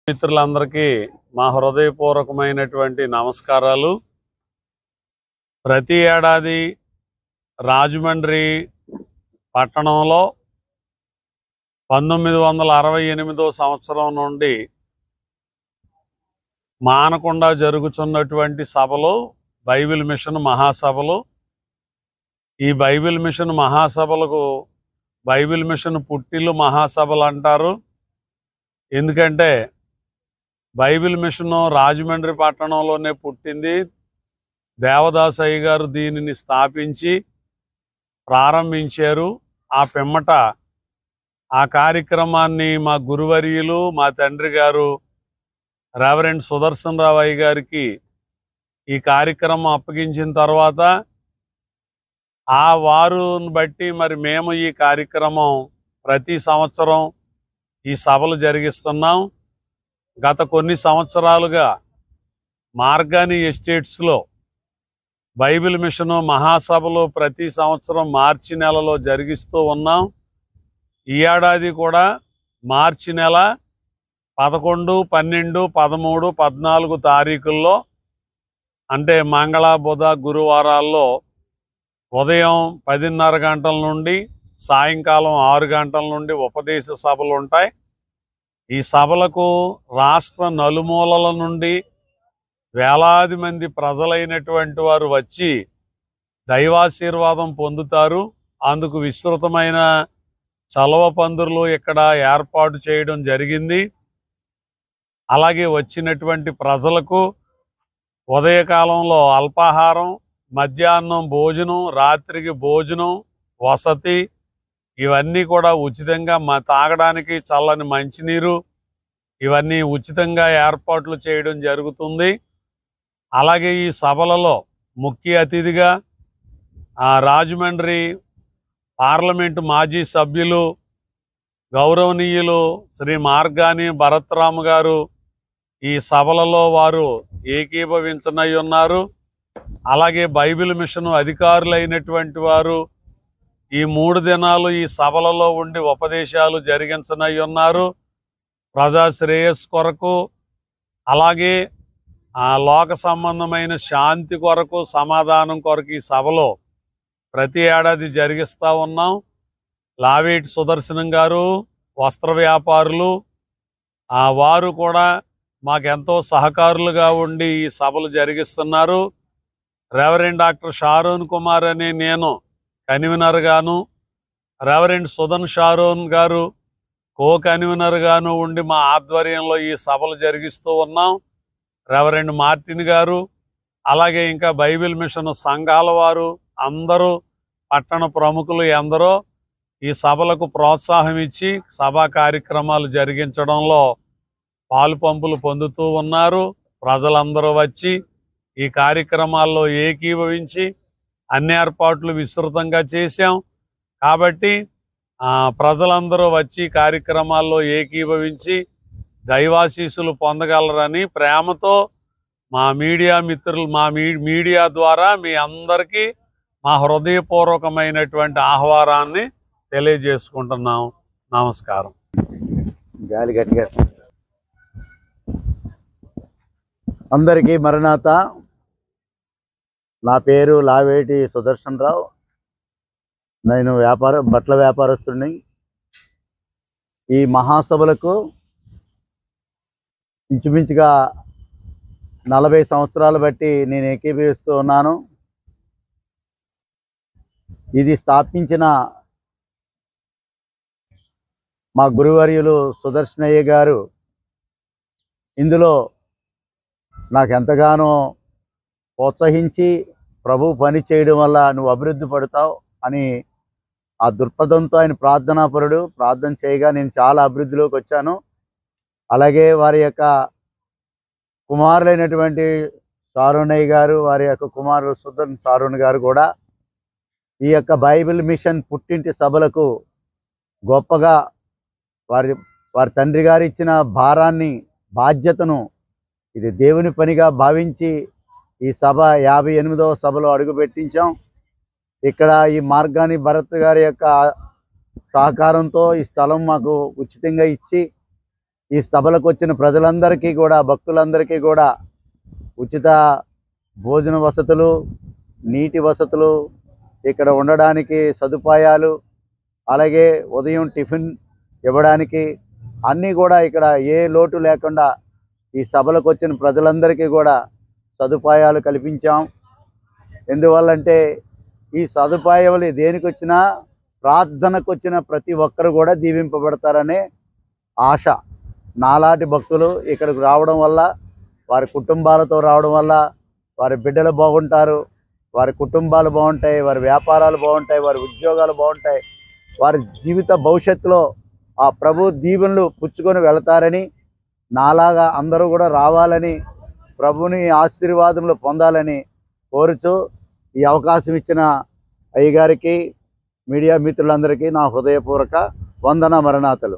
మిత్రులందరికీ మా హృదయపూర్వకమైనటువంటి నమస్కారాలు. ప్రతి ఏడాది రాజమండ్రి పట్టణంలో 1968 సంవత్సరం నుండి మానకుండా జరుగుతున్నటువంటి సభలు బైబిల్ మిషన్ మహాసభలు. ఈ బైబిల్ మిషన్ మహాసభలకు బైబిల్ మిషన్ పుట్టిల్లు మహాసభలు అంటారు. ఎందుకంటే బైబిల్ మిషన్ రాజమండ్రి పట్టణంలోనే పుట్టింది. దేవదాసయ్య గారు దీనిని స్థాపించి ప్రారంభించారు. ఆ పిమ్మట ఆ కార్యక్రమాన్ని మా గురువర్యులు మా తండ్రి గారు రెవరెండ్ సుదర్శన్ రావు అయ్య గారికి ఈ కార్యక్రమం అప్పగించిన తర్వాత ఆ వారుని బట్టి మరి మేము ఈ కార్యక్రమం ప్రతి సంవత్సరం ఈ సభలు జరిగిస్తున్నాం. గత కొన్ని సంవత్సరాలుగా మార్గాని ఎస్టేట్స్లో బైబిల్ మిషన్ మహాసభలు ప్రతి సంవత్సరం మార్చి నెలలో జరిగిస్తూ ఉన్నాం. ఈ ఏడాది కూడా మార్చి నెల 11, 12, 13, 14 తారీఖుల్లో అంటే మంగళ బుధ గురువారాల్లో ఉదయం 10:30 గంటల నుండి సాయంకాలం 6 గంటల నుండి ఉపదేశ సభలు ఉంటాయి. ఈ సభలకు రాష్ట్ర నలుమూలల నుండి వేలాది మంది ప్రజలైనటువంటి వారు వచ్చి దైవాశీర్వాదం పొందుతారు. అందుకు విస్తృతమైన చలవ పందిర్లు ఇక్కడ ఏర్పాటు చేయడం జరిగింది. అలాగే వచ్చినటువంటి ప్రజలకు ఉదయకాలంలో అల్పాహారం, మధ్యాహ్నం భోజనం, రాత్రికి భోజనం, వసతి ఇవన్నీ కూడా ఉచితంగా తాగడానికి చల్లని మంచినీరు ఇవన్నీ ఉచితంగా ఏర్పాట్లు చేయడం జరుగుతుంది. అలాగే ఈ సభలలో ముఖ్య అతిథిగా రాజమండ్రి పార్లమెంటు మాజీ సభ్యులు గౌరవనీయులు శ్రీ మార్గాని భరత్రామ్ గారు ఈ సభలలో వారు ఏకీభవించనై ఉన్నారు. అలాగే బైబిల్ మిషన్ అధికారులైనటువంటి వారు ఈ 3 దినాలు ఈ సభలలో ఉండి ఉపదేశాలు జరిగించనై ఉన్నారు. ప్రజా శ్రేయస్సు కొరకు అలాగే లోక సంబంధమైన శాంతి కొరకు సమాధానం కొరకు ఈ సభలో ప్రతి ఏడాది జరిగిస్తూ ఉన్నాం. లావేటి సుదర్శనం గారు వస్త్ర వ్యాపారులు వారు కూడా మాకెంతో సహకారులుగా ఉండి ఈ సభలు జరిగిస్తున్నారు. రెవరెండ్ డాక్టర్ షారోన్ కుమార్ అనే నేను కన్వీనర్ గాను, రెవరెండ్ సుదన్ షారోన్ గారు కో కన్వీనర్ గాను ఉండి మా ఆధ్వర్యంలో ఈ సభలు జరిగిస్తూ ఉన్నాం. రెవరెండ్ మార్టిన్ గారు అలాగే ఇంకా బైబిల్ మిషన్ సంఘాల వారు అందరూ పట్టణ ప్రముఖులు ఎందరో ఈ సభలకు ప్రోత్సాహం ఇచ్చి సభా కార్యక్రమాలు జరిగించడంలో పాలు పంపులు పొందుతూ ఉన్నారు. ప్రజలందరూ వచ్చి ఈ కార్యక్రమాల్లో ఏకీభవించి అన్ని ఏర్పాట్లు విస్తృతంగా చేశాం. కాబట్టి ప్రజలందరూ వచ్చి కార్యక్రమాల్లో ఏకీభవించి దైవాశీస్సులు పొందగలరని ప్రేమతో మా మీడియా మిత్రులు మీడియా ద్వారా మీ అందరికీ మా హృదయపూర్వకమైనటువంటి ఆహ్వానాన్ని తెలియజేసుకుంటున్నాం. నమస్కారం. గాలి గట్టిగా అందరికీ మరణాత. నా పేరు లావేటి సుదర్శన్ రావు. నేను బట్టల వ్యాపారస్తుడిని. ఈ మహాసభలకు ఇంచుమించుగా 40 సంవత్సరాలు బట్టి నేను ఏకీభవిస్తూ ఉన్నాను. ఇది స్థాపించిన మా గురువర్యులు సుదర్శనయ్య గారు ఇందులో నాకు ఎంతగానో ప్రోత్సహించి ప్రభు పని చేయడం వల్ల నువ్వు అభివృద్ధి పడతావు అని ఆ దృక్పథంతో ఆయన ప్రార్థనాపరుడు. ప్రార్థన చేయగా నేను చాలా అభివృద్ధిలోకి వచ్చాను. అలాగే వారి యొక్క కుమారులైనటువంటి షారోనయ్య గారు, వారి యొక్క కుమారుడు సుదర్శన్ షారోన్ గారు కూడా ఈ యొక్క బైబిల్ మిషన్ పుట్టింటి సభలకు గొప్పగా వారి తండ్రి గారు ఇచ్చిన భారాన్ని బాధ్యతను ఇది దేవుని పనిగా భావించి ఈ సభ 58వ సభలో అడుగుపెట్టించాం. ఇక్కడ ఈ మార్గాని భరత్ గారి యొక్క సహకారంతో ఈ స్థలం మాకు ఉచితంగా ఇచ్చి ఈ సభలకు వచ్చిన ప్రజలందరికీ కూడా, భక్తులందరికీ కూడా ఉచిత భోజన వసతులు, నీటి వసతులు, ఇక్కడ ఉండడానికి సదుపాయాలు, అలాగే ఉదయం టిఫిన్ ఇవ్వడానికి అన్నీ కూడా ఇక్కడ ఏ లోటు లేకుండా ఈ సభలకు వచ్చిన ప్రజలందరికీ కూడా సదుపాయాలు కల్పించాం. ఎందువల్లంటే ఈ సదుపాయాలు దేనికి వచ్చినా, ప్రార్థనకు వచ్చిన ప్రతి ఒక్కరు కూడా దీవింపబడతారనే ఆశ. నాలాంటి భక్తులు ఇక్కడికి రావడం వల్ల, వారి కుటుంబాలతో రావడం వల్ల వారి బిడ్డలు బాగుంటారు, వారి కుటుంబాలు బాగుంటాయి, వారి వ్యాపారాలు బాగుంటాయి, వారి ఉద్యోగాలు బాగుంటాయి, వారి జీవిత భవిష్యత్తులో ఆ ప్రభు దీవెనలు పుచ్చుకొని వెళతారని, నాలాగా అందరూ కూడా రావాలని, ప్రభుని ఆశీర్వాదములు పొందాలని కోరుచు ఈ అవకాశం ఇచ్చిన అయ్యగారికి, మీడియా మిత్రులందరికీ నా హృదయపూర్వక వందన మరణాతలు.